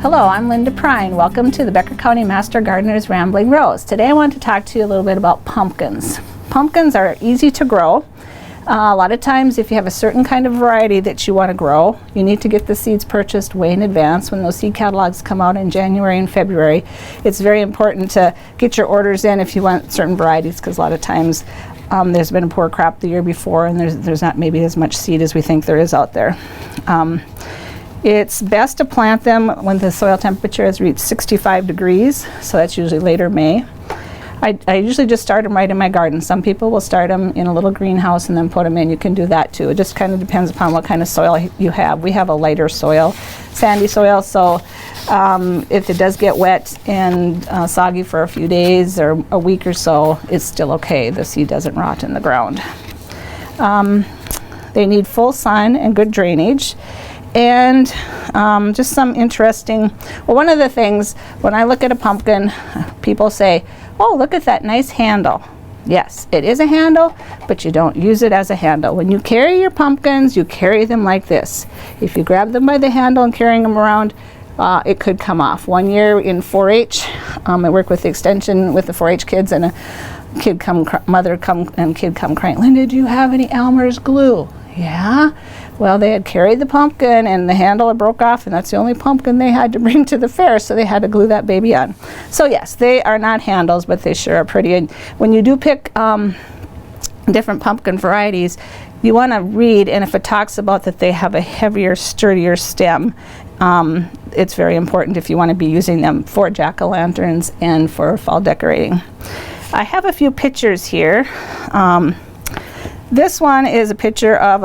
Hello, I'm Linda Prine. Welcome to the Becker County Master Gardener's Rambling Rose. Today I want to talk to you a little bit about pumpkins. Pumpkins are easy to grow. A lot of times if you have a certain kind of variety that you want to grow, you need to get the seeds purchased way in advance. When those seed catalogs come out in January and February, it's very important to get your orders in if you want certain varieties, because a lot of times there's been a poor crop the year before and there's not maybe as much seed as we think there is out there. It's best to plant them when the soil temperature has reached 65 degrees, so that's usually later May. I usually just start them right in my garden. Some people will start them in a little greenhouse and then put them in. You can do that too. It just kind of depends upon what kind of soil you have. We have a lighter soil, sandy soil, so if it does get wet and soggy for a few days or a week or so, it's still okay. The seed doesn't rot in the ground. They need full sun and good drainage. And just some interesting, well, one of the things when I look at a pumpkin, people say, oh, look at that nice handle. Yes, it is a handle, but you don't use it as a handle. When you carry your pumpkins, you carry them like this. If you grab them by the handle and carrying them around, it could come off. One year in 4-H, I worked with the extension with the 4-H kids, and a mother come crying, Linda, do you have any Elmer's glue? Yeah. Well, they had carried the pumpkin and the handle had broke off, and that's the only pumpkin they had to bring to the fair, so they had to glue that baby on. So yes, they are not handles, but they sure are pretty. And when you do pick different pumpkin varieties, you want to read, and if it talks about that they have a heavier, sturdier stem, it's very important if you want to be using them for jack-o'-lanterns and for fall decorating. I have a few pictures here. This one is a picture of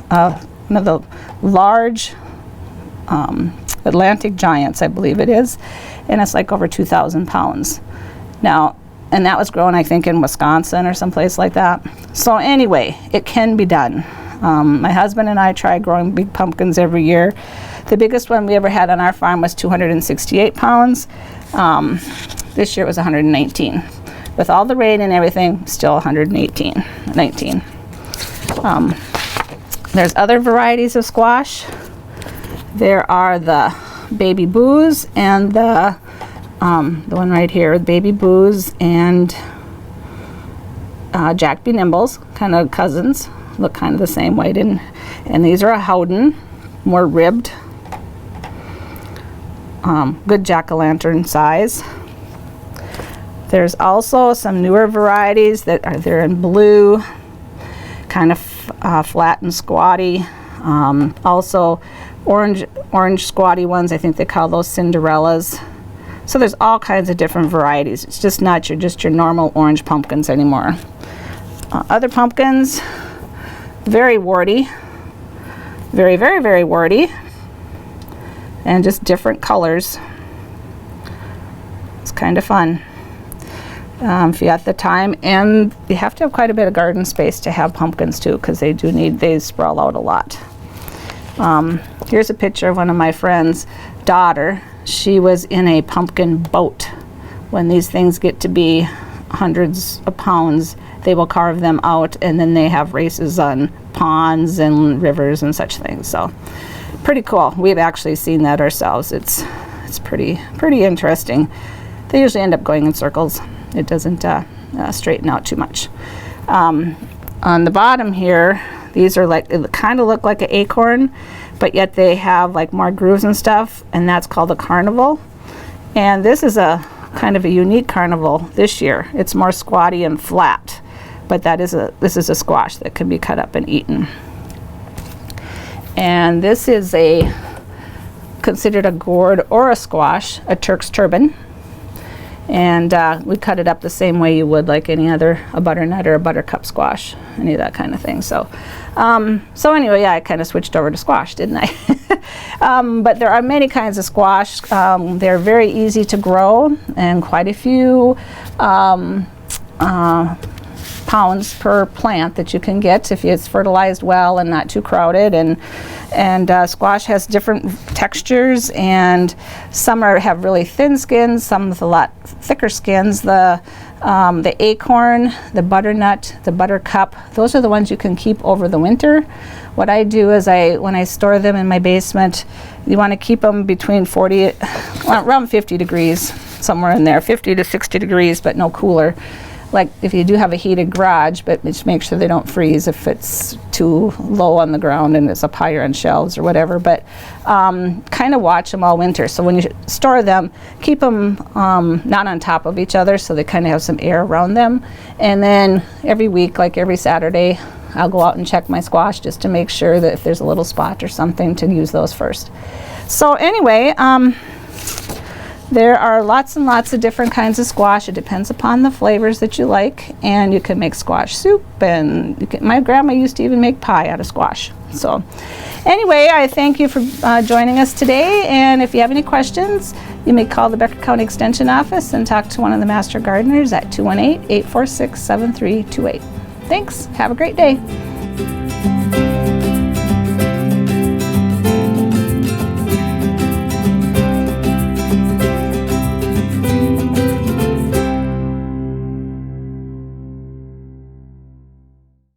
one of the large Atlantic giants, I believe it is, and it's like over 2,000 pounds. Now, and that was grown, I think, in Wisconsin or someplace like that. So anyway, it can be done. My husband and I try growing big pumpkins every year. The biggest one we ever had on our farm was 268 pounds. This year it was 119. With all the rain and everything, still 119. There's other varieties of squash. There are the baby boos and the one right here, baby boos and Jack B. Nimbles, kind of cousins, look kind of the same way. And these are a Howden, more ribbed, good jack-o'-lantern size. There's also some newer varieties that are there in blue, kind of flat and squatty. Also orange squatty ones, I think they call those Cinderellas. So there's all kinds of different varieties. It's just not just your normal orange pumpkins anymore. Other pumpkins, very warty, very, very, very warty, and just different colors. It's kind of fun. If you have the time, and you have to have quite a bit of garden space to have pumpkins too, because they sprawl out a lot. Here's a picture of one of my friend's daughter. She was in a pumpkin boat. When these things get to be hundreds of pounds, they will carve them out, and then they have races on ponds and rivers and such things. So pretty cool. We've actually seen that ourselves. It's pretty interesting. They usually end up going in circles. It doesn't straighten out too much. On the bottom here, these are like, it kind of look like an acorn, but yet they have like more grooves and stuff, and that's called a carnival. And this is a kind of a unique carnival this year. It's more squatty and flat, but this is a squash that can be cut up and eaten. And this is considered a gourd or a squash, a Turk's turban. And we cut it up the same way you would like any other, a butternut or a buttercup squash, any of that kind of thing. So anyway, yeah, I kind of switched over to squash, didn't I? But there are many kinds of squash. They're very easy to grow, and quite a few pounds per plant that you can get if it's fertilized well and not too crowded. And And squash has different textures, and some have really thin skins, some with a lot thicker skins. The acorn, the butternut, the buttercup, those are the ones you can keep over the winter. What I do is when I store them in my basement, you want to keep them between around 50 degrees, somewhere in there, 50 to 60 degrees, but no cooler. Like if you do have a heated garage, but just make sure they don't freeze if it's too low on the ground and it's up higher on shelves or whatever. But kind of watch them all winter. So when you store them, keep them not on top of each other so they kind of have some air around them. And then every week, like every Saturday, I'll go out and check my squash just to make sure that if there's a little spot or something, to use those first. So anyway, there are lots and lots of different kinds of squash. It depends upon the flavors that you like, and you can make squash soup, and my grandma used to even make pie out of squash. So anyway, I thank you for joining us today, and if you have any questions, you may call the Becker County Extension Office and talk to one of the Master Gardeners at 218-846-7328. Thanks. Have a great day.